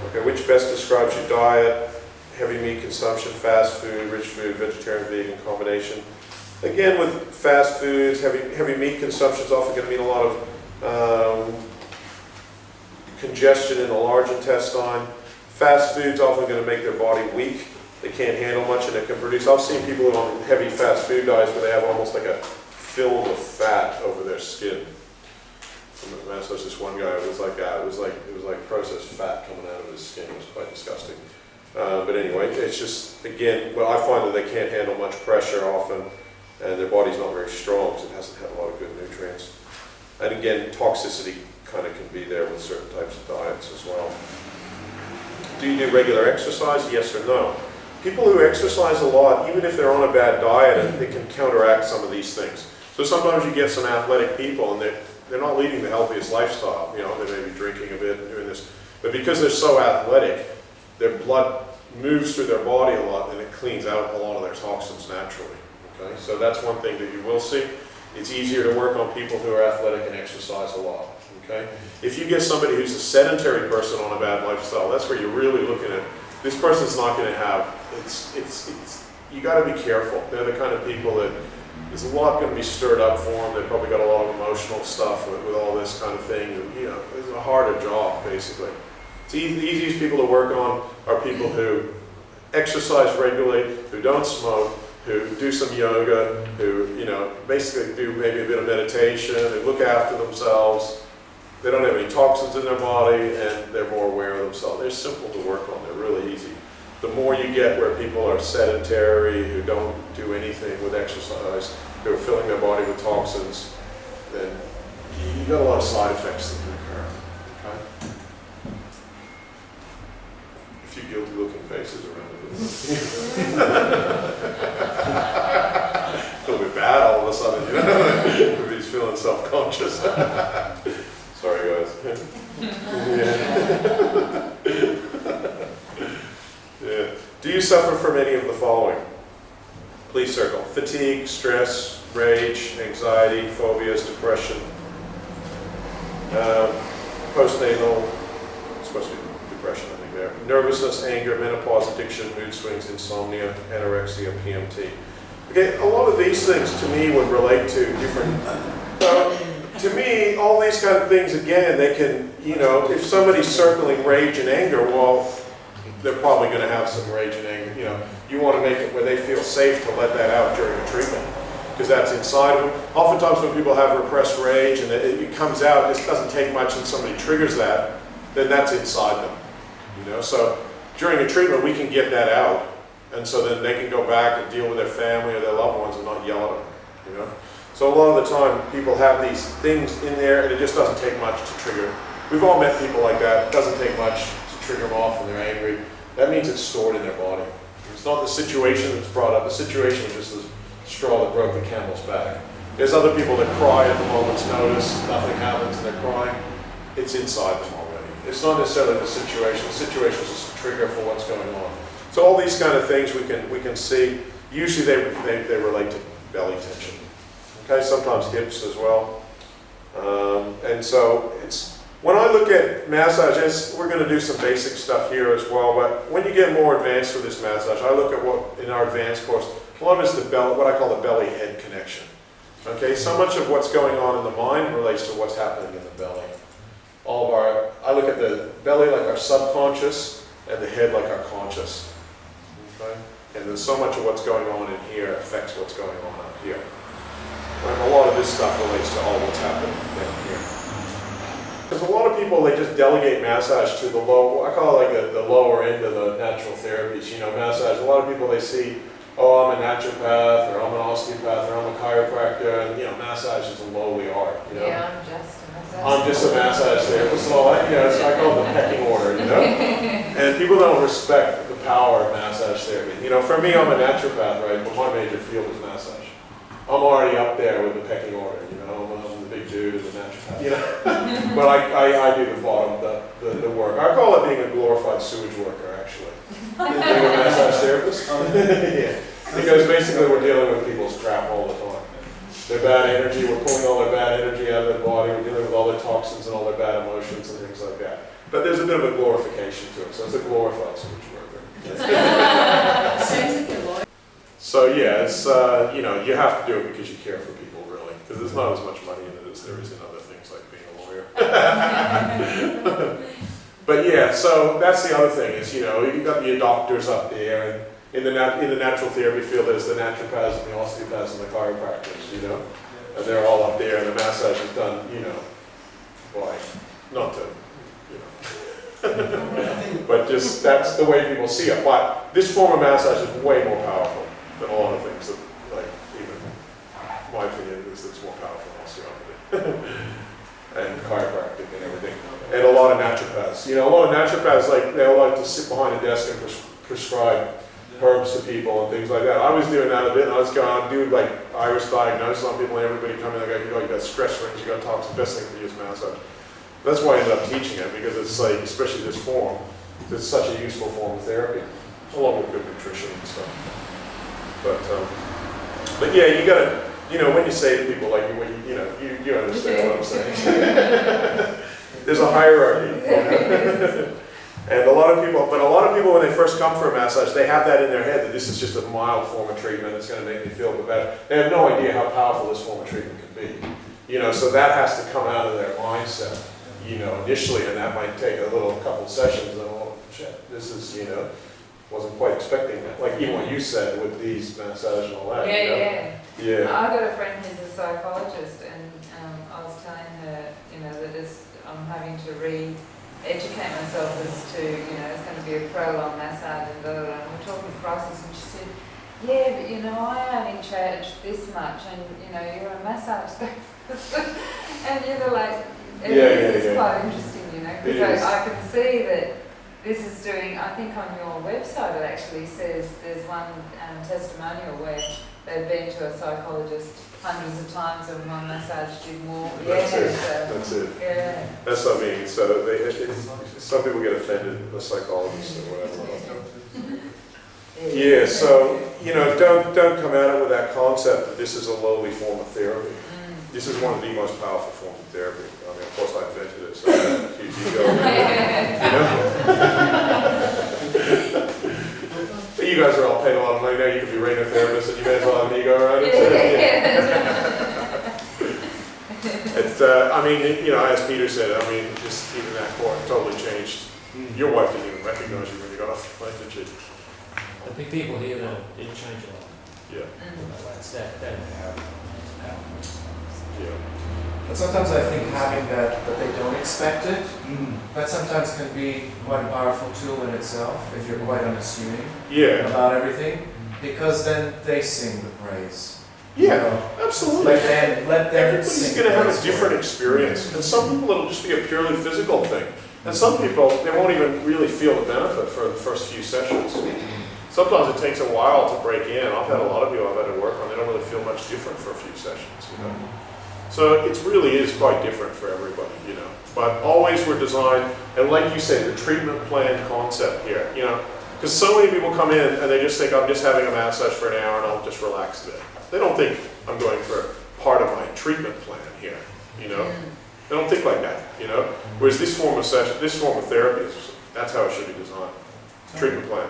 Okay, which best describes your diet? Heavy meat consumption, fast food, rich food, vegetarian, vegan combination. Again, with fast foods, heavy meat consumption is often going to mean a lot of congestion in the large intestine. Fast food's often going to make their body weak. They can't handle much and it can produce. I've seen people who are on heavy fast food diets where they have almost like a film of fat over their skin. I massaged this one guy, it was like that. It was like processed fat coming out of his skin. It was quite disgusting. But anyway, it's just, again, well, I find that they can't handle much pressure often, and their body's not very strong because it hasn't had a lot of good nutrients. And again, toxicity kind of can be there with certain types of diets as well. Do you do regular exercise? Yes or no? People who exercise a lot, even if they're on a bad diet, they can counteract some of these things. So sometimes you get some athletic people and they're not leading the healthiest lifestyle. You know, they may be drinking a bit and doing this. But because they're so athletic, their blood moves through their body a lot and it cleans out a lot of their toxins naturally. Okay? So that's one thing that you will see. It's easier to work on people who are athletic and exercise a lot. Okay? If you get somebody who's a sedentary person on a bad lifestyle, that's where you're really looking at, this person's not going to have, you got to be careful. They're the kind of people that there's a lot going to be stirred up for them. They've probably got a lot of emotional stuff with all this kind of thing. You know, it's a harder job, basically. The easiest people to work on are people who exercise regularly, who don't smoke, who do some yoga, who, you know, basically do maybe a bit of meditation, who look after themselves. They don't have any toxins in their body, and they're more aware of themselves. They're simple to work on. They're really easy. The more you get where people are sedentary, who don't do anything with exercise, who are filling their body with toxins, then you've got a lot of side effects that can occur. Okay? A few guilty-looking faces around it. A little bit bad all of a sudden, you know? Everybody's feeling self-conscious. Sorry, guys. Yeah. Do you suffer from any of the following? Please circle. Fatigue, stress, rage, anxiety, phobias, depression, postnatal, it's supposed to be depression, I think there. Nervousness, anger, menopause, addiction, mood swings, insomnia, anorexia, PMT. Okay, a lot of these things to me would relate to different, to me, all these kind of things, again, they can, you know, if somebody's circling rage and anger, well, they're probably going to have some rage and anger. You know, you want to make it where they feel safe to let that out during a treatment, because that's inside of them. Oftentimes when people have repressed rage and it comes out, it just doesn't take much and somebody triggers that, then that's inside them. You know, so during a treatment we can get that out, and so then they can go back and deal with their family or their loved ones and not yell at them. You know, so a lot of the time people have these things in there and it just doesn't take much to trigger. We've all met people like that. It doesn't take much to trigger them off when they're angry. That means it's stored in their body. It's not the situation that's brought up. The situation is just the straw that broke the camel's back. There's other people that cry at the moment's notice, nothing happens and they're crying. It's inside them already. It's not necessarily the situation. The situation is just a trigger for what's going on. So all these kind of things we can see. Usually they relate to belly tension. Okay, sometimes hips as well. And so it's, when I look at massage, we're going to do some basic stuff here as well, but when you get more advanced with this massage, I look at what, in our advanced course, one is the belly, what I call the belly-head connection. Okay, so much of what's going on in the mind relates to what's happening in the belly. I look at the belly like our subconscious and the head like our conscious. Okay? And then so much of what's going on in here affects what's going on up here. And a lot of this stuff relates to all what's happening down here. Because a lot of people, they just delegate massage to the low, I call it like the lower end of the natural therapies. You know, massage, a lot of people, they see, oh, I'm a naturopath, or I'm an osteopath, or I'm a chiropractor, and, you know, massage is a lowly art, you know. Yeah, I'm just a massage therapist. So I call it the pecking order, you know. And people don't respect the power of massage therapy. You know, for me, I'm a naturopath, right, but my major field is massage. I'm already up there with the pecking order, you know. I'm the big dude as a naturopath, you know. But I do the bottom, the work. I call it being a glorified sewage worker, actually. Being a massage therapist. Yeah. Because basically we're dealing with people's crap all the time. their bad energy, we're pulling all their bad energy out of their body, we're dealing with all their toxins and all their bad emotions and things like that. But there's a bit of a glorification to it, so it's a glorified speech worker. So yeah, it's, you know, you have to do it because you care for people, really, because there's not as much money in it as there is in other things like being a lawyer. But yeah, so that's the other thing is, you know, you've got your doctors up there, and in the natural therapy field, there's the naturopaths and the osteopaths and the chiropractors, you know, and they're all up there, and the massage is done, you know, by, not to, you know, but just, that's the way people see it. But this form of massage is way more powerful than a lot of things that, like, even my opinion is it's more powerful than osteopathy and chiropractic and everything. And a lot of naturopaths, you know, a lot of naturopaths, like, they all like to sit behind a desk and prescribe herbs to people and things like that. I was doing that a bit, and I was going on do like iris diagnosis on people, and everybody come in and go, you got stress rings, you got toxins, best thing for you is massage. That's why I ended up teaching it, because it's like, especially this form, it's such a useful form of therapy, along with good nutrition and stuff. But yeah, you gotta, you know, when you say to people, like, you know, you understand what I'm saying. There's a hierarchy. You know? And a lot of people when they first come for a massage, they have that in their head that this is just a mild form of treatment, it's going to make me feel better. They have no idea how powerful this form of treatment can be. You know, so that has to come out of their mindset, you know, initially, and that might take a couple sessions, and oh shit, this is, you know, wasn't quite expecting that. Like even what you said with these massage and all that. Yeah, you know? yeah. I got a friend who's a psychologist, and I was telling her, you know, that I'm having to educate myself as to, you know, it's going to be a prolonged massage and blah, blah, blah. And we're talking prices, and she said, yeah, but you know, I only charge this much, and you know, you're a massage therapist. And you know, like, it's quite interesting, you know, because I can see that this is doing, I think on your website it actually says there's one testimonial where they've been to a psychologist hundreds of times and one massage did more. That's it. Yeah. That's what I mean. So some people get offended with psychologists or whatever. Yeah, so, you know, don't come at it with that concept that this is a lowly form of therapy. This is one of the most powerful forms of therapy. I mean, of course I invented it, so that's a huge ego. You know? You guys are all paying a lot of money now, you could be Raynor therapists, and you may as well have an ego around it. It's, I mean, you know, as Peter said, I mean, just even that court totally changed. Your wife didn't even recognize you when you got off the plane, did she? I think people here that it change a lot. Yeah. That's that. Yeah. But sometimes I think having that they don't expect it, that sometimes can be quite a powerful tool in itself if you're quite unassuming about everything, because then they sing the praise. Yeah, you know? absolutely. Let them Everybody's going to have a different experience, and some people it'll just be a purely physical thing, and some people they won't even really feel the benefit for the first few sessions. Sometimes it takes a while to break in. I've had a lot of people I've had to work on, they don't really feel much different for a few sessions, you know. So it really is quite different for everybody, you know. But always we're designed, and like you say, the treatment plan concept here, you know, because so many people come in and they just think I'm just having a massage for an hour and I'll just relax a bit. They don't think I'm going for part of my treatment plan here, you know. They don't think like that, you know. Whereas this form of therapy, that's how it should be designed. Treatment plan.